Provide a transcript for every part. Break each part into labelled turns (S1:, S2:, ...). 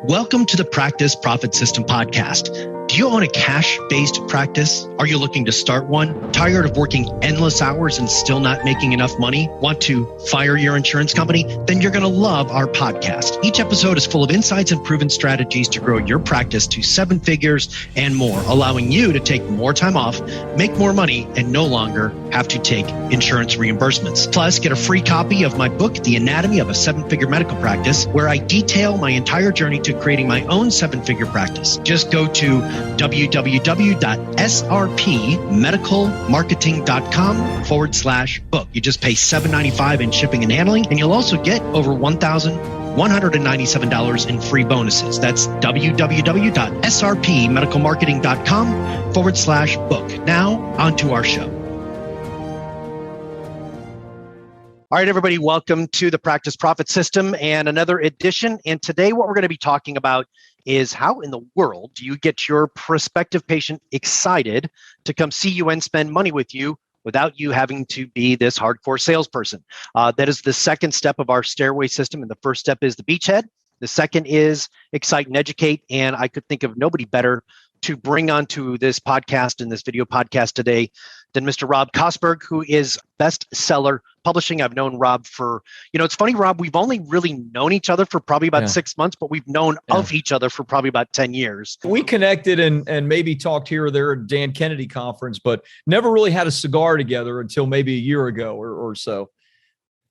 S1: Welcome to the Practice Profit System podcast. Do you own a cash-based practice? Are you looking to start one? Tired of working endless hours and still not making enough money? Want to fire your insurance company? Then you're going to love our podcast. Each episode is full of insights and proven strategies to grow your practice to 7 figures and more, allowing you to take more time off, make more money, and no longer have to take insurance reimbursements. Plus, get a free copy of my book, The Anatomy of a 7-Figure Medical Practice, where I detail my entire journey to creating my own 7-figure practice. Just go to www.srpmedicalmarketing.com/book. You just pay $7.95 in shipping and handling, and you'll also get over $1,197 in free bonuses. That's www.srpmedicalmarketing.com/book. Now, on to our show. All right, everybody, welcome to the Practice Profit System and another edition. And today what we're going to be talking about is how in the world do you get your prospective patient excited to come see you and spend money with you without you having to be this hardcore salesperson. That is the second step of our stairway system. And the first step is the beachhead. The second is excite and educate. And I could think of nobody better to bring onto this podcast and this video podcast today than Mr. Rob Kosberg, who is bestseller publishing. I've known Rob for, it's funny, Rob, we've only really known each other for probably about 6 months, but we've known of each other for probably about 10 years.
S2: We connected and maybe talked here or there at Dan Kennedy conference, but never really had a cigar together until maybe a year ago or so.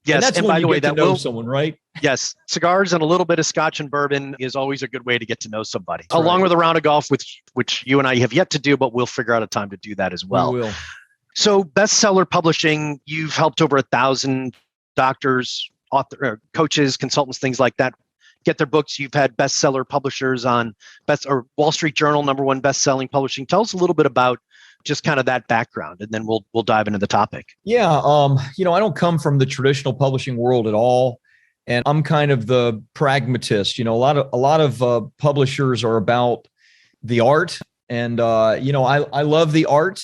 S1: Yes,
S2: and that's
S1: and
S2: when
S1: by
S2: you
S1: the way,
S2: get to know someone, right?
S1: Yes, cigars and a little bit of scotch and bourbon is always a good way to get to know somebody.
S2: That's
S1: along
S2: right.
S1: with a round of golf, which you and I have yet to do, but we'll figure out a time to do that as well.
S2: We will.
S1: So bestseller publishing, you've helped over 1,000 doctors, coaches, consultants, things like that get their books. You've had bestseller publishers on Wall Street Journal, #1 best-selling publishing. Tell us a little bit about just kind of that background, and then we'll dive into the topic.
S2: Yeah, I don't come from the traditional publishing world at all, and I'm kind of the pragmatist. A lot of publishers are about the art, and I love the art,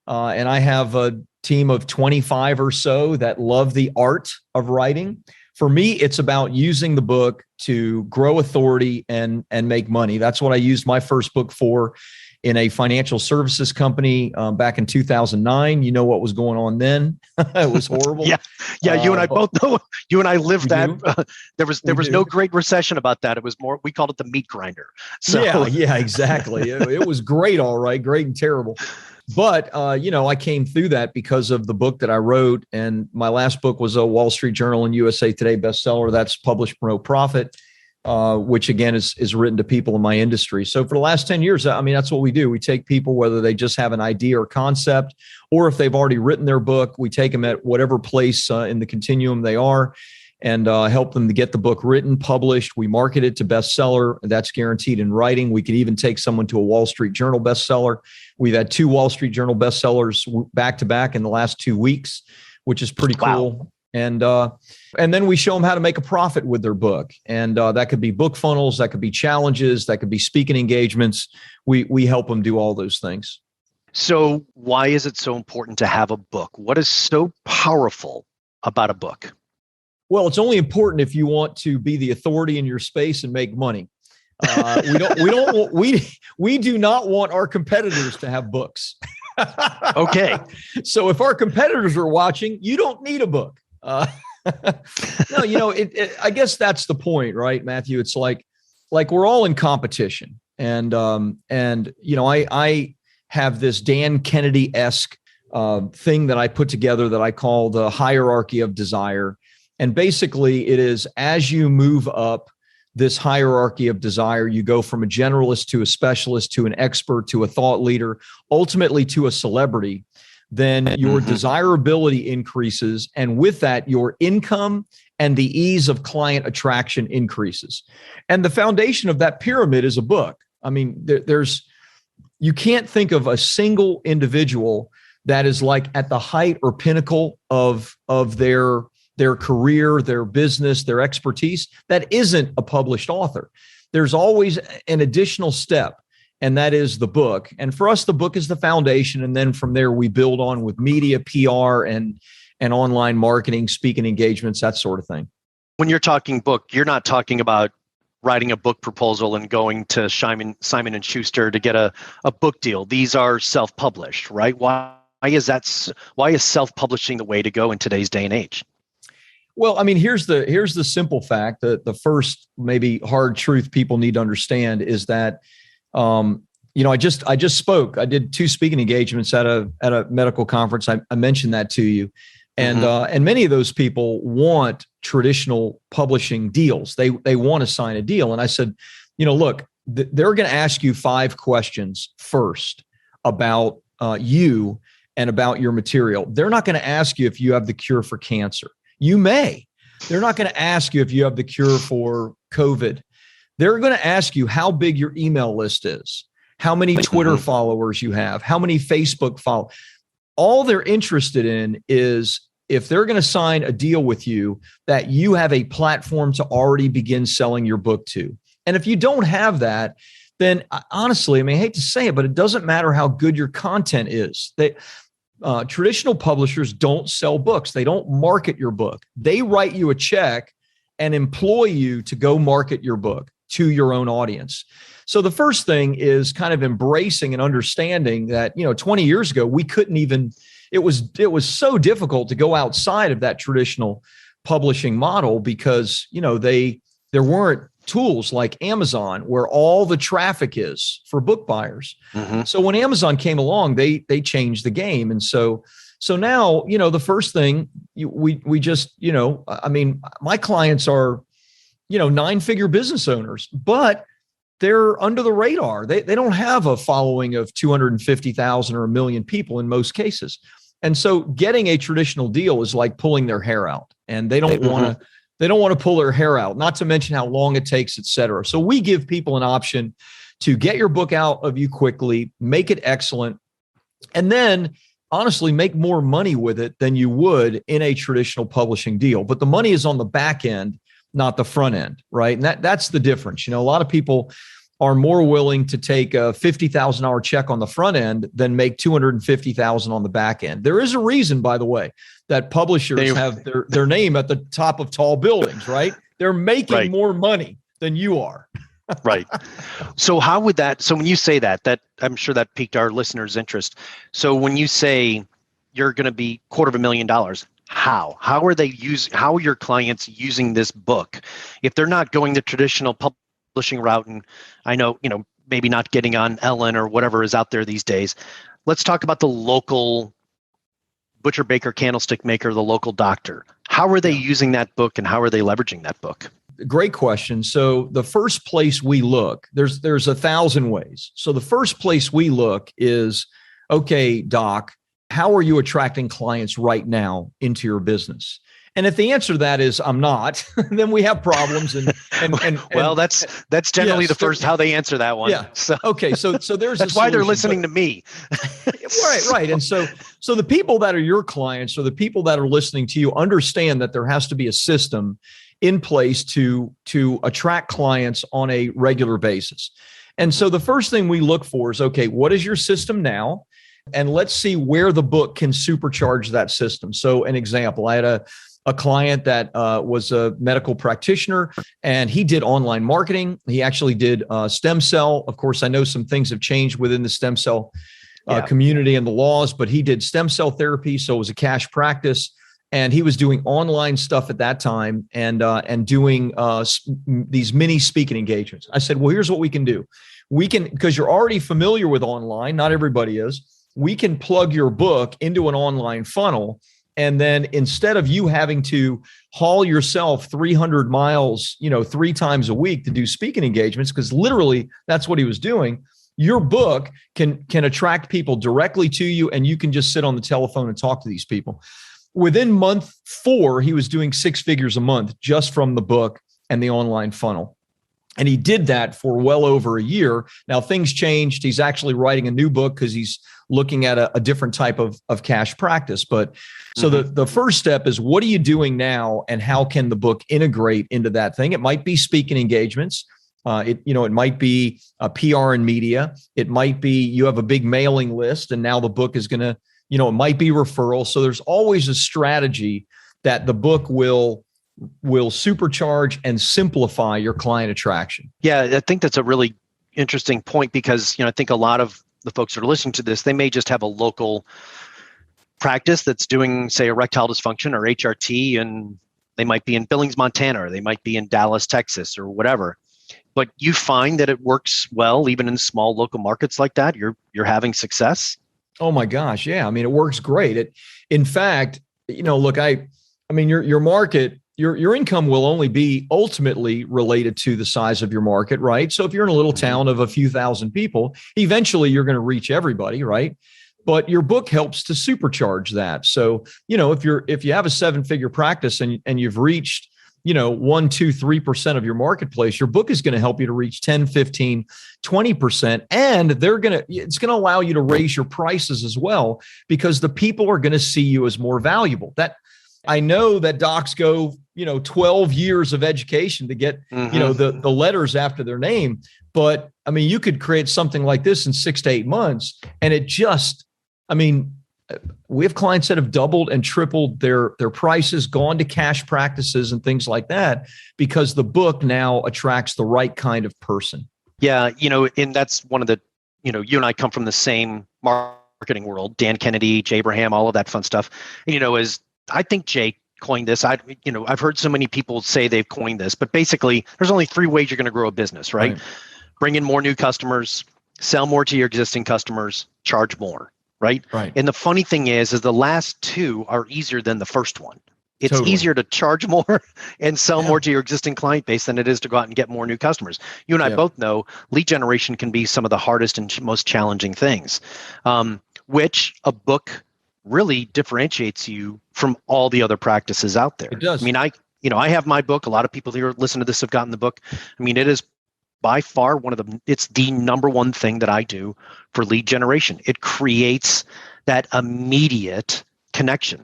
S2: and I have a team of 25 or so that love the art of writing. For me, it's about using the book to grow authority and make money. That's what I used my first book for in a financial services company back in 2009. You know what was going on then? It was horrible.
S1: Yeah. You and I both know. You and I lived that. There was no Great Recession about that. It was more. We called it the meat grinder. So
S2: yeah, exactly. It was great, all right, great and terrible. But, I came through that because of the book that I wrote. And my last book was a Wall Street Journal and USA Today bestseller. That's Publish, Promote, Profit, which, again, is written to people in my industry. So for the last 10 years, that's what we do. We take people, whether they just have an idea or concept, or if they've already written their book, we take them at whatever place in the continuum they are and help them to get the book written, published. We market it to bestseller. That's guaranteed in writing. We could even take someone to a Wall Street Journal bestseller. We've had 2 Wall Street Journal bestsellers back to back in the last 2 weeks, which is pretty cool. Wow. And then we show them how to make a profit with their book. And that could be book funnels, that could be challenges, that could be speaking engagements. We help them do all those things.
S1: So why is it so important to have a book? What is so powerful about a book?
S2: Well, it's only important if you want to be the authority in your space and make money. We do not want our competitors to have books.
S1: Okay.
S2: So if our competitors are watching, you don't need a book. No, I guess that's the point, right, Matthew? It's like we're all in competition, and I have this Dan Kennedy-esque thing that I put together that I call the hierarchy of desire. And basically it is, as you move up this hierarchy of desire, you go from a generalist to a specialist to an expert to a thought leader, ultimately to a celebrity, then your desirability increases. And with that, your income and the ease of client attraction increases. And the foundation of that pyramid is a book. I mean, you can't think of a single individual that is like at the height or pinnacle of their career, their business, their expertise, that isn't a published author. There's always an additional step, and that is the book. And for us, the book is the foundation. And then from there, we build on with media, PR, and online marketing, speaking engagements, that sort of thing.
S1: When you're talking book, you're not talking about writing a book proposal and going to Simon and Schuster to get a book deal. These are self-published, right? Why is self-publishing the way to go in today's day and age?
S2: Well, I mean, here's the simple fact that the first maybe hard truth people need to understand is that, I just spoke. I did 2 speaking engagements at a medical conference. I mentioned that to you, and many of those people want traditional publishing deals. They want to sign a deal, and I said, look, they're going to ask you 5 questions first about you and about your material. They're not going to ask you if you have the cure for cancer. You may. They're not going to ask you if you have the cure for COVID. They're going to ask you how big your email list is, how many Twitter followers you have, how many Facebook followers. All they're interested in is if they're going to sign a deal with you, that you have a platform to already begin selling your book to. And if you don't have that, then honestly, I mean, I hate to say it, but it doesn't matter how good your content is. Traditional publishers don't sell books. They don't market your book. They write you a check and employ you to go market your book to your own audience. So the first thing is kind of embracing and understanding that, 20 years ago, we couldn't even, it was so difficult to go outside of that traditional publishing model because, there weren't tools like Amazon where all the traffic is for book buyers. So when Amazon came along, they changed the game. And so now, the first thing we just, my clients are, 9-figure business owners, but they're under the radar. They don't have a following of 250,000 or 1 million people in most cases. And so getting a traditional deal is like pulling their hair out, and they don't want to pull their hair out, not to mention how long it takes, et cetera. So we give people an option to get your book out of you quickly, make it excellent, and then honestly make more money with it than you would in a traditional publishing deal. But the money is on the back end, not the front end, right? And that's the difference. A lot of people are more willing to take a $50,000 check on the front end than make $250,000 on the back end. There is a reason, by the way, that publishers have their name at the top of tall buildings, right? They're making more money than you are.
S1: Right. So how would so when you say that I'm sure that piqued our listeners' interest. So when you say you're going to be $250,000, how are your clients using this book? If they're not going the traditional publishing route, and I know, maybe not getting on Ellen or whatever is out there these days, let's talk about the local butcher, baker, candlestick maker, the local doctor. How are they using that book, and how are they leveraging that book?
S2: Great question. So the first place we look, there's 1,000 ways. So the first place we look is, okay, doc, how are you attracting clients right now into your business? And if the answer to that is I'm not, then we have problems. And
S1: well, that's generally the first how they answer that one.
S2: Yeah. So okay. So there's
S1: that's why they're listening to me.
S2: Right. And so the people that are your clients or the people that are listening to you understand that there has to be a system in place to attract clients on a regular basis. And so the first thing we look for is, okay, what is your system now? And let's see where the book can supercharge that system. So an example, I had a client that was a medical practitioner, and he did online marketing. He actually did stem cell. Of course, I know some things have changed within the stem cell community and the laws, but he did stem cell therapy. So it was a cash practice. And he was doing online stuff at that time and doing these mini speaking engagements. I said, well, here's what we can do. We can, because you're already familiar with online, not everybody is, we can plug your book into an online funnel. And then instead of you having to haul yourself 300 miles, 3 times a week to do speaking engagements, because literally that's what he was doing, your book can attract people directly to you, and you can just sit on the telephone and talk to these people. Within month 4, he was doing 6 figures a month just from the book and the online funnel. And he did that for well over a year. Now, things changed. He's actually writing a new book because he's looking at a different type of cash practice. But so the first step is, what are you doing now, and how can the book integrate into that thing? It might be speaking engagements. It might be PR and media. It might be you have a big mailing list, and now the book is going to, it might be referral. So there's always a strategy that the book will will supercharge and simplify your client attraction.
S1: Yeah, I think that's a really interesting point because, I think a lot of the folks that are listening to this, they may just have a local practice that's doing, say, erectile dysfunction or HRT, and they might be in Billings, Montana, or they might be in Dallas, Texas, or whatever. But you find that it works well, even in small local markets like that. You're having success.
S2: Oh my gosh, yeah. I mean, it works great. In fact, look, I mean, your market, your income will only be ultimately related to the size of your market, right? So if you're in a little town of a few thousand people, eventually you're going to reach everybody, right? But your book helps to supercharge that. So, if you have a 7-figure practice and you've reached, 1%, 2%, 3% of your marketplace, your book is going to help you to reach 10, 15, 20%. And it's going to allow you to raise your prices as well, because the people are going to see you as more valuable. That I know that docs go, 12 years of education to get, the letters after their name. But I mean, you could create something like this in 6 to 8 months. And it just, we have clients that have doubled and tripled their prices, gone to cash practices and things like that, because the book now attracts the right kind of person.
S1: Yeah. And that's one of the, you and I come from the same marketing world, Dan Kennedy, Jay Abraham, all of that fun stuff. As I think Jay coined this, I've heard so many people say they've coined this, but basically there's only 3 ways you're going to grow a business, right? Bring in more new customers, sell more to your existing customers, charge more. Right. And the funny thing is the last 2 are easier than the first one. It's easier to charge more and sell more to your existing client base than it is to go out and get more new customers. You and I both know lead generation can be some of the hardest and most challenging things, which a book really differentiates you from all the other practices out there.
S2: It does.
S1: I mean, I have my book. A lot of people who listen to this have gotten the book. I mean, it is by far it's the number one thing that I do for lead generation. It creates that immediate connection.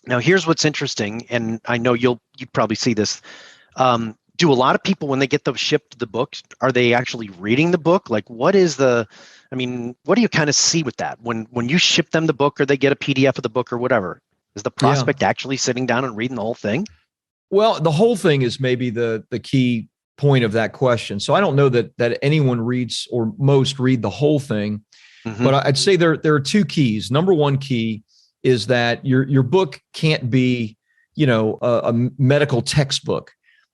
S1: Now, here's what's interesting, and I know you probably see this. Do a lot of people, when they get shipped the book, are they actually reading the book? Like, what do you kind of see with that? When you ship them the book or they get a PDF of the book or whatever, is the prospect actually sitting down and reading the whole thing?
S2: Well, the whole thing is maybe the key point of that question. So I don't know that anyone reads or most read the whole thing, but I'd say there are 2 keys. Number 1 key is that your book can't be, a medical textbook.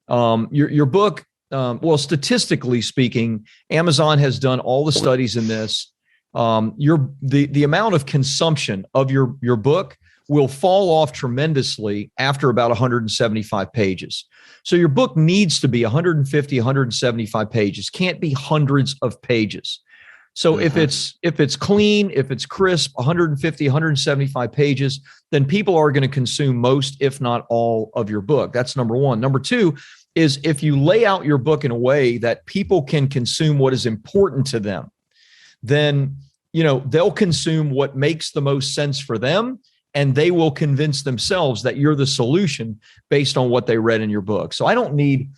S2: Your book, well, statistically speaking, Amazon has done all the studies in this. The amount of consumption of your book will fall off tremendously after about 175 pages. So your book needs to be 150, 175 pages, can't be hundreds of pages. So if it's clean, if it's crisp, 150, 175 pages, then people are going to consume most, if not all, of your book. That's number 1. Number 2 is if you lay out your book in a way that people can consume what is important to them, then they'll consume what makes the most sense for them. And they will convince themselves that you're the solution based on what they read in your book. So I don't need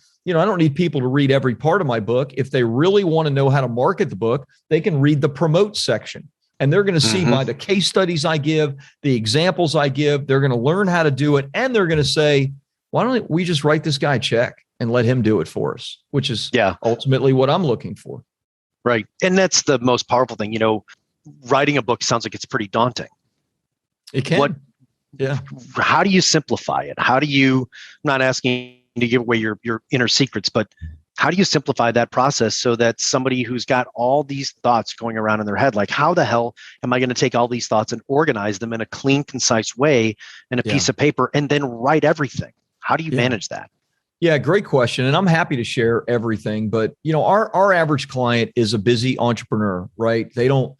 S2: people to read every part of my book. If they really want to know how to market the book, they can read the promote section. And they're going to see by the case studies I give, the examples I give, they're going to learn how to do it. And they're going to say, why don't we just write this guy a check and let him do it for us, which is ultimately what I'm looking for.
S1: Right. And that's the most powerful thing. Writing a book sounds like it's pretty daunting.
S2: It can.
S1: How do you simplify it? How do you, I'm not asking you to give away your inner secrets, but how do you simplify that process so that somebody who's got all these thoughts going around in their head, like how the hell am I going to take all these thoughts and organize them in a clean, concise way in a piece of paper and then write everything? How do you manage that?
S2: Yeah, great question. And I'm happy to share everything, but our average client is a busy entrepreneur, right? They don't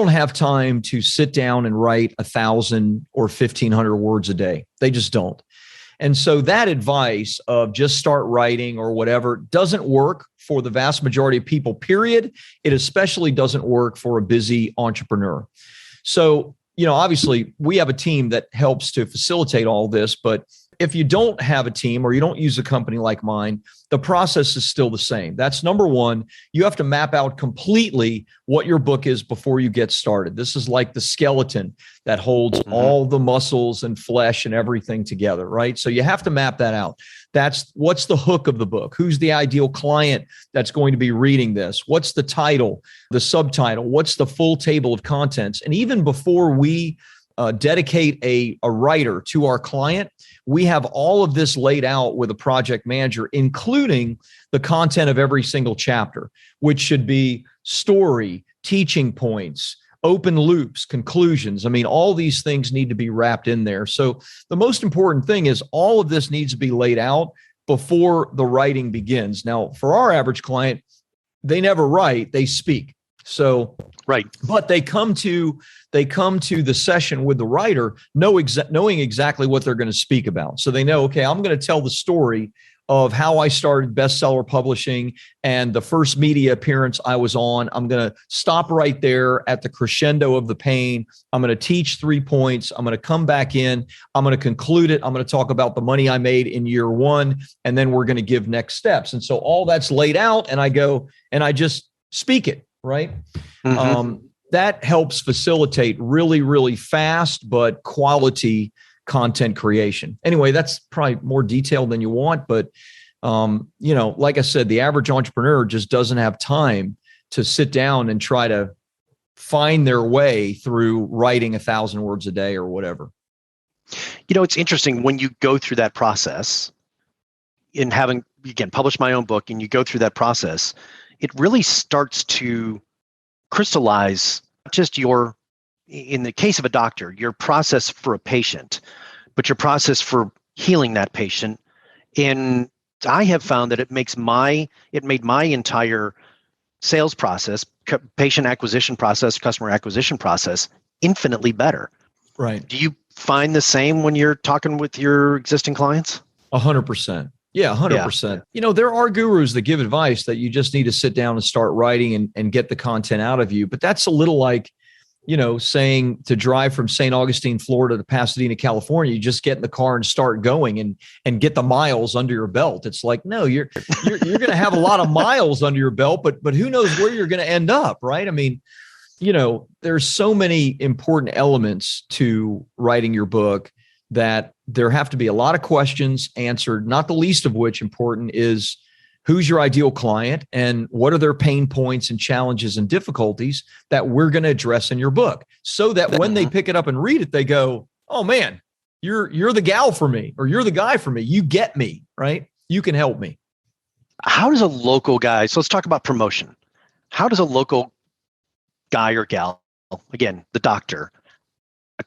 S2: have time to sit down and write 1,000 or 1,500 words a day. They just don't. And so that advice of just start writing or whatever doesn't work for the vast majority of people, period. It especially doesn't work for a busy entrepreneur. So, obviously we have a team that helps to facilitate all this, but If you don't have a team or you don't use a company like mine, the process is still the same. That's number one. You have to map out completely what your book is before you get started. This is like the skeleton that holds all the muscles and flesh and everything together, right? So you have to map that out. That's what's the hook of the book? Who's the ideal client that's going to be reading this? What's the title, the subtitle? What's the full table of contents? And even before we dedicate a writer to our client, we have all of this laid out with a project manager, including the content of every single chapter, which should be story, teaching points, open loops, conclusions. I mean, all these things need to be wrapped in there. So the most important thing is all of this needs to be laid out before the writing begins. Now, for our average client, they never write, they speak. So,
S1: right.
S2: But they come to the session with the writer knowing exactly what they're going to speak about. So they know, okay, I'm going to tell the story of how I started bestseller publishing and the first media appearance I was on. I'm going to stop right there at the crescendo of the pain. I'm going to teach 3 points. I'm going to come back in. I'm going to conclude it. I'm going to talk about the money I made in year 1, and then we're going to give next steps. And so all that's laid out, and I go and I just speak it, right? That helps facilitate really, really fast but quality content creation. Anyway, that's probably more detailed than you want, but like I said, the average entrepreneur just doesn't have time to sit down and try to find their way through writing 1,000 words a day or whatever.
S1: It's interesting when you go through that process in having, again, published my own book, and you go through that process, it really starts to crystallize not just in the case of a doctor, your process for a patient, but your process for healing that patient. And I have found that it made my entire sales process, patient acquisition process, customer acquisition process infinitely better.
S2: Right.
S1: Do you find the same when you're talking with your existing clients?
S2: 100%. Yeah, 100%. Yeah. There are gurus that give advice that you just need to sit down and start writing and get the content out of you. But that's a little like, saying to drive from St. Augustine, Florida to Pasadena, California, you just get in the car and start going and get the miles under your belt. It's like, no, you're going to have a lot of miles under your belt, but who knows where you're going to end up, right? I mean, there's so many important elements to writing your book that there have to be a lot of questions answered, not the least of which important is who's your ideal client and what are their pain points and challenges and difficulties that we're going to address in your book, so that when they pick it up and read it, they go, oh man, you're the gal for me, or you're the guy for me. You get me, right? You can help me.
S1: How does a local guy, so let's talk about promotion. How does a local guy or gal, again, the doctor,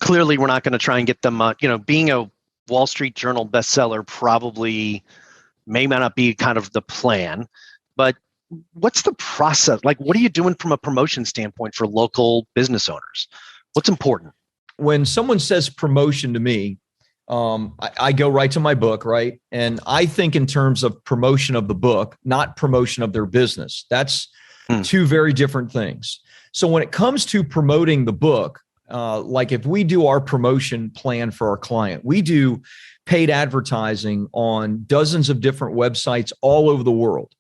S1: clearly we're not going to try and get them, being a Wall Street Journal bestseller probably may not be kind of the plan, but what's the process? Like, what are you doing from a promotion standpoint for local business owners? What's important?
S2: When someone says promotion to me, I go right to my book, right? And I think in terms of promotion of the book, not promotion of their business. That's two very different things. So when it comes to promoting the book, like if we do our promotion plan for our client, we do paid advertising on dozens of different websites all over the world.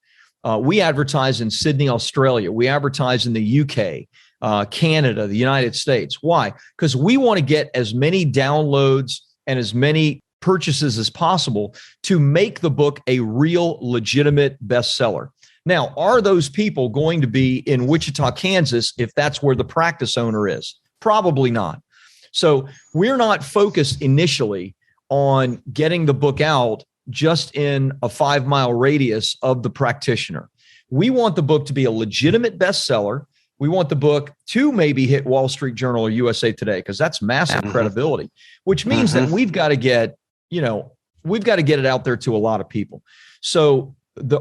S2: We advertise in Sydney, Australia. We advertise in the UK, Canada, the United States. Why? Because we want to get as many downloads and as many purchases as possible to make the book a real legitimate bestseller. Now, are those people going to be in Wichita, Kansas, if that's where the practice owner is? Probably not. So we're not focused initially on getting the book out just in a 5-mile radius of the practitioner. We want the book to be a legitimate bestseller. We want the book to maybe hit Wall Street Journal or USA Today, because that's massive credibility, which means that we've got to get it out there to a lot of people. So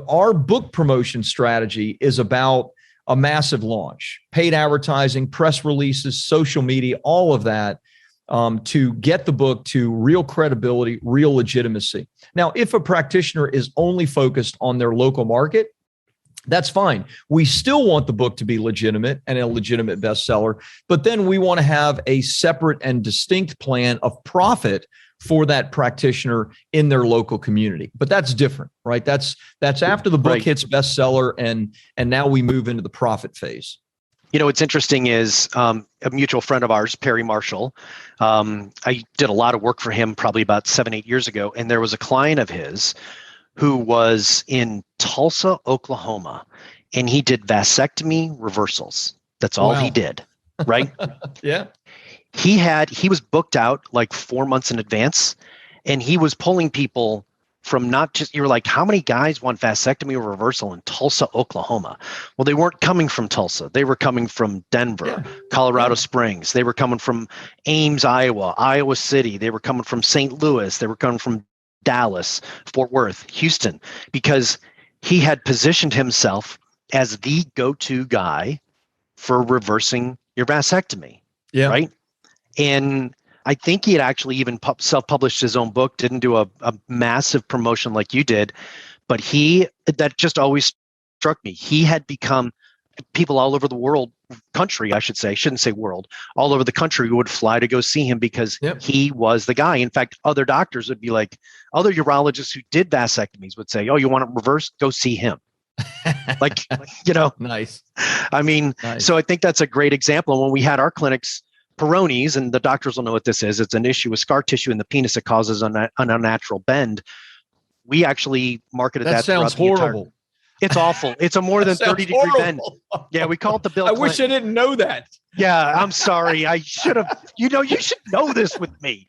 S2: our book promotion strategy is about a massive launch, paid advertising, press releases, social media, all of that, to get the book to real credibility, real legitimacy. Now, if a practitioner is only focused on their local market, that's fine. We still want the book to be legitimate and a legitimate bestseller, but then we want to have a separate and distinct plan of profit for that practitioner in their local community. But that's different, right? That's after the book hits bestseller, and now we move into the profit phase.
S1: What's interesting is a mutual friend of ours, Perry Marshall. I did a lot of work for him probably about 7-8 years ago, and there was a client of his who was in Tulsa, Oklahoma, and he did vasectomy reversals. That's all he did, right?
S2: Yeah.
S1: He was booked out like 4 months in advance, and he was pulling people from not just, you're like, how many guys want vasectomy reversal in Tulsa, Oklahoma? Well, they weren't coming from Tulsa. They were coming from Denver, Colorado Springs. They were coming from Ames, Iowa City. They were coming from St. Louis. They were coming from Dallas, Fort Worth, Houston, because he had positioned himself as the go-to guy for reversing your vasectomy. Yeah. Right. And I think he had actually even self-published his own book, didn't do a massive promotion like you did, but that just always struck me. He had become, people all over the country, I shouldn't say world, all over the country would fly to go see him because he was the guy. In fact, other doctors would be like, other urologists who did vasectomies would say, oh, you want it reversed? Go see him. Nice. I mean, So I think that's a great example. When we had our clinics, Peyronie's, and the doctors will know what this is. It's an issue with scar tissue in the penis that causes an unnatural bend. We actually marketed that.
S2: That sounds horrible.
S1: It's awful. It's a more than 30-degree bend. Yeah, we call it the Bill Clinton.
S2: I wish I didn't know that.
S1: Yeah, I'm sorry. I should have. You should know this with me.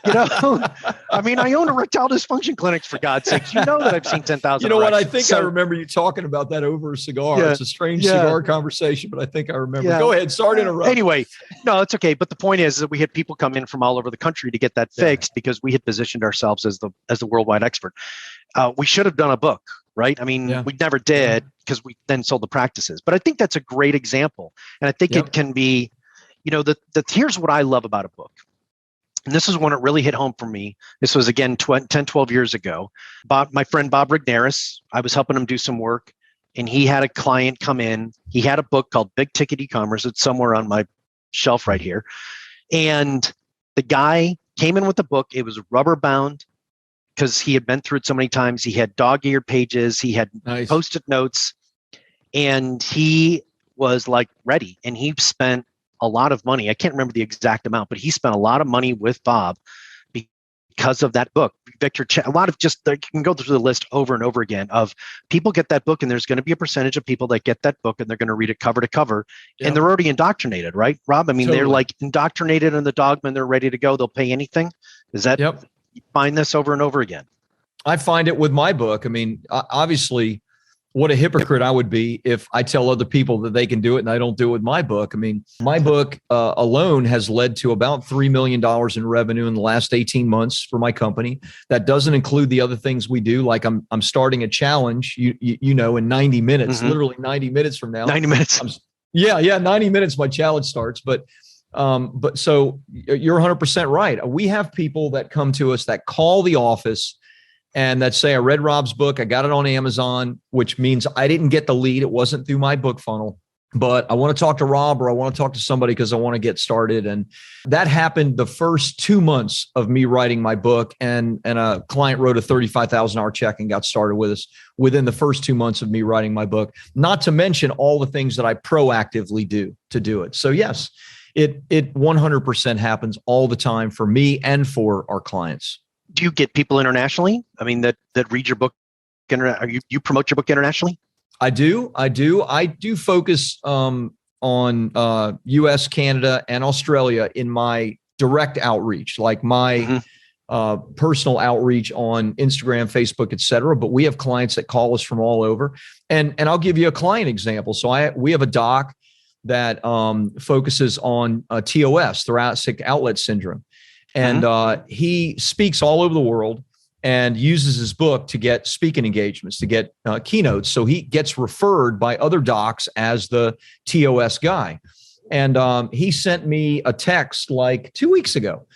S1: I mean, I own erectile dysfunction clinics, for God's sakes. You know that I've seen 10,000.
S2: You know what? I think I remember you talking about that over a cigar. Yeah, it's a strange cigar conversation, but I think I remember. Yeah. Go ahead. Sorry to interrupt.
S1: Anyway, no, it's okay. But the point is that we had people come in from all over the country to get that fixed because we had positioned ourselves as the worldwide expert. We should have done a book. Right. I mean, we never did because we then sold the practices. But I think that's a great example. And I think it can be, here's what I love about a book. And this is when it really hit home for me. This was, again, 10, 12 years ago. My friend Bob Rignaris, I was helping him do some work. And he had a client come in. He had a book called Big Ticket E-Commerce. It's somewhere on my shelf right here. And the guy came in with the book. It was rubber bound, because he had been through it so many times. He had dog-eared pages. He had Post-it notes. And he was like ready. And he spent a lot of money. I can't remember the exact amount, but he spent a lot of money with Bob because of that book. Victor, a lot of you can go through the list over and over again of people get that book, and there's going to be a percentage of people that get that book and they're going to read it cover to cover. And they're already indoctrinated, right, Rob? I mean, They're like indoctrinated in the dogma and they're ready to go. They'll pay anything. Is that... You find this over and over again?
S2: I find it with my book. I mean, obviously, what a hypocrite I would be if I tell other people that they can do it and I don't do it with my book. I mean, my book alone has led to about $3 million in revenue in the last 18 months for my company. That doesn't include the other things we do. Like I'm starting a challenge, in 90 minutes, literally 90 minutes from now.
S1: 90 minutes.
S2: 90 minutes, my challenge starts. But so you're 100% right. We have people that come to us that call the office and that say, I read Rob's book. I got it on Amazon, which means I didn't get the lead. It wasn't through my book funnel, but I want to talk to Rob or I want to talk to somebody because I want to get started. And that happened the first 2 months of me writing my book. And a client wrote a $35,000 check and got started with us within the first 2 months of me writing my book, not to mention all the things that I proactively do to do it. So yes, it 100% happens all the time for me and for our clients.
S1: Do you get people internationally? I mean, that read your book? You promote your book internationally?
S2: I do. I do focus on U.S., Canada, and Australia in my direct outreach, like my personal outreach on Instagram, Facebook, et cetera. But we have clients that call us from all over. And I'll give you a client example. So we have a doc that focuses on TOS, thoracic outlet syndrome. And he speaks all over the world and uses his book to get speaking engagements, to get keynotes. So he gets referred by other docs as the TOS guy. And he sent me a text like 2 weeks ago.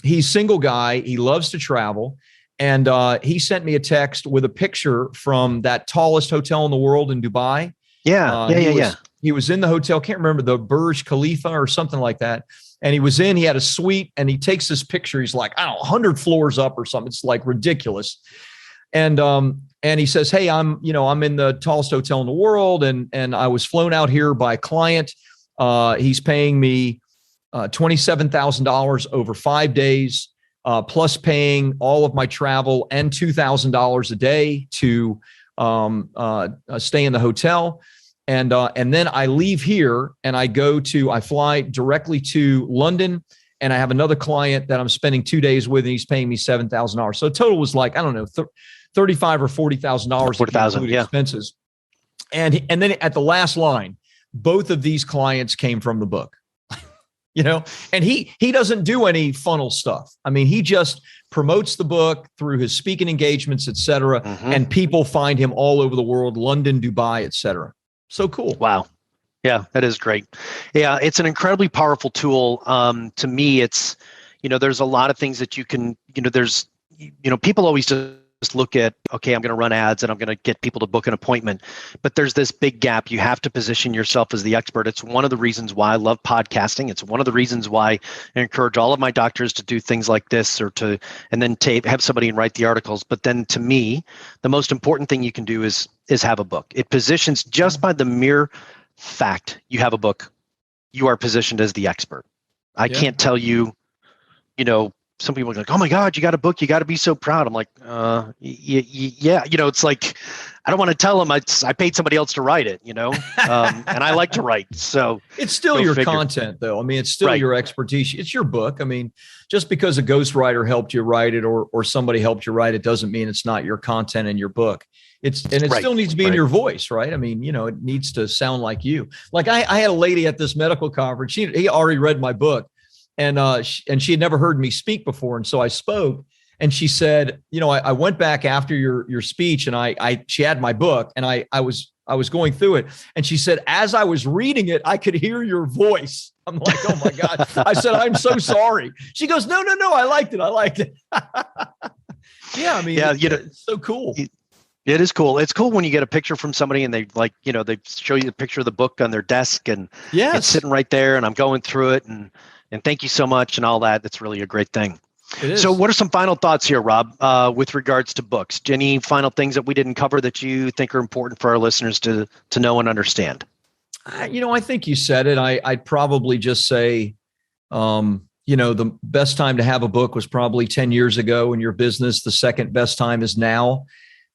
S2: He's a single guy. He loves to travel. And he sent me a text with a picture from that tallest hotel in the world in Dubai.
S1: Yeah.
S2: He was in the hotel. Can't remember, the Burj Khalifa or something like that. And he had a suite, and he takes this picture. He's like, I don't know, 100 floors up or something. It's like ridiculous. And he says, hey, I'm in the tallest hotel in the world. And I was flown out here by a client. He's paying me $27,000 over 5 days, plus paying all of my travel and $2,000 a day to stay in the hotel. And then I leave here and I fly directly to London, and I have another client that I'm spending 2 days with, and he's paying me $7,000. So total was like, I don't know, $35,000 or $40,000.
S1: $40,000, yeah.
S2: Expenses. And then at the last line, both of these clients came from the book, and he doesn't do any funnel stuff. I mean, he just promotes the book through his speaking engagements, et cetera.
S1: Mm-hmm.
S2: And people find him all over the world, London, Dubai, et cetera. So cool.
S1: Wow. Yeah, that is great. Yeah, it's an incredibly powerful tool. To me, it's, there's a lot of things that you can, there's, people always just look at, okay, I'm going to run ads and I'm going to get people to book an appointment. But there's this big gap. You have to position yourself as the expert. It's one of the reasons why I love podcasting. It's one of the reasons why I encourage all of my doctors to do things like this, and then have somebody write the articles. But then to me, the most important thing you can do is have a book. It positions, just by the mere fact you have a book, you are positioned as the expert. I can't tell you, some people are like, oh my God, you got a book, you got to be so proud. I'm like, yeah, it's like, I don't want to tell them I paid somebody else to write it, and I like to write. So
S2: it's still your content, though. I mean, it's still your expertise. It's your book. I mean, just because a ghostwriter helped you write it or somebody helped you write it doesn't mean it's not your content in your book. It still needs to be in your voice, right? I mean, it needs to sound like you. Like I had a lady at this medical conference. He already read my book, and she had never heard me speak before, and so I spoke. And she said, I went back after your speech, and she had my book, and I was going through it, and she said, as I was reading it, I could hear your voice. I'm like, oh my God. I said, I'm so sorry. She goes, no, I liked it. Yeah, I mean, it's so cool.
S1: It is cool. It's cool when you get a picture from somebody and they they show you the picture of the book on their desk, and it's sitting right there, and I'm going through it, and thank you so much and all that. That's really a great thing.
S2: It is.
S1: So what are some final thoughts here, Rob, with regards to books? Any final things that we didn't cover that you think are important for our listeners to know and understand?
S2: I think you said it. I'd probably just say, the best time to have a book was probably 10 years ago in your business. The second best time is now.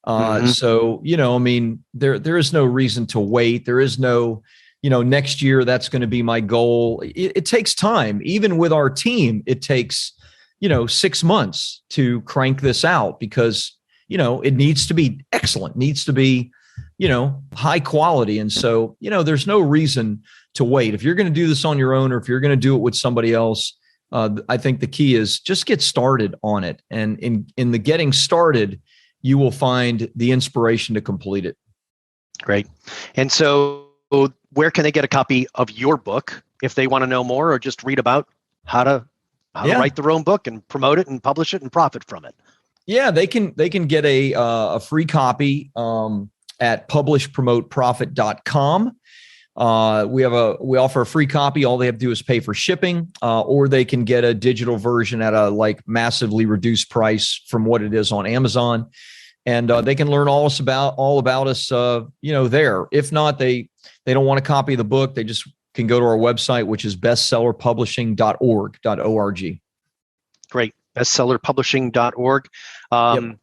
S2: So, I mean, there is no reason to wait. There is no, next year, that's going to be my goal. It takes time. Even with our team, it takes, 6 months to crank this out because, it needs to be excellent, needs to be, high quality. And so, there's no reason to wait. If you're going to do this on your own, or if you're going to do it with somebody else, I think the key is just get started on it. And in the getting started, you will find the inspiration to complete it.
S1: Great. And so where can they get a copy of your book if they want to know more, or just read about how to write their own book and promote it and publish it and profit from it?
S2: Yeah, they can get a free copy at publishpromoteprofit.com. We offer a free copy. All they have to do is pay for shipping, or they can get a digital version at a massively reduced price from what it is on Amazon. And they can learn all about us, there. If not, they don't want a copy of the book, they just can go to our website, which is bestsellerpublishing.org.
S1: Great. Bestsellerpublishing.org.
S2: Yep.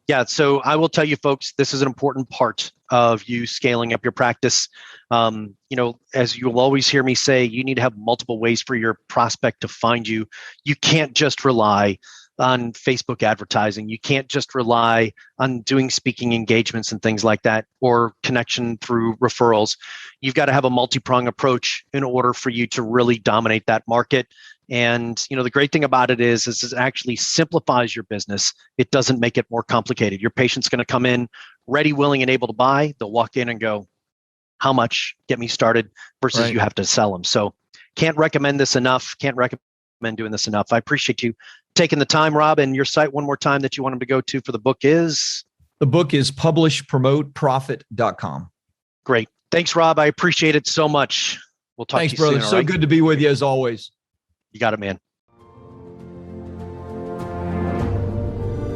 S1: Yeah. So I will tell you folks, this is an important part of you scaling up your practice. As you'll always hear me say, you need to have multiple ways for your prospect to find you. You can't just rely on Facebook advertising. You can't just rely on doing speaking engagements and things like that, or connection through referrals. You've got to have a multi-pronged approach in order for you to really dominate that market. And, the great thing about it is it actually simplifies your business. It doesn't make it more complicated. Your patient's going to come in ready, willing, and able to buy. They'll walk in and go, how much? Get me started, versus you have to sell them. So can't recommend this enough. Can't recommend doing this enough. I appreciate you taking the time, Rob. And your site one more time that you want them to go to for the book is?
S2: The book is publishpromoteprofit.com.
S1: Great. Thanks, Rob. I appreciate it so much. We'll talk
S2: Thanks,
S1: to you
S2: brother.
S1: soon.
S2: So good to be with you as always.
S1: You got it, man.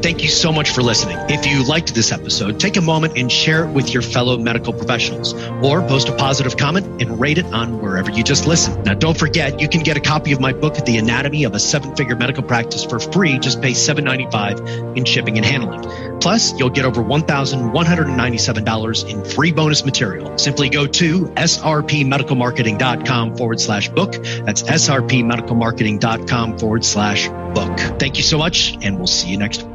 S1: Thank you so much for listening. If you liked this episode, take a moment and share it with your fellow medical professionals, or post a positive comment and rate it on wherever you just listened. Now, don't forget, you can get a copy of my book, The Anatomy of a Seven-Figure Medical Practice, for free. Just pay $7.95 in shipping and handling. Plus, you'll get over $1,197 in free bonus material. Simply go to srpmedicalmarketing.com/book. That's srpmedicalmarketing.com/book. Thank you so much, and we'll see you next week.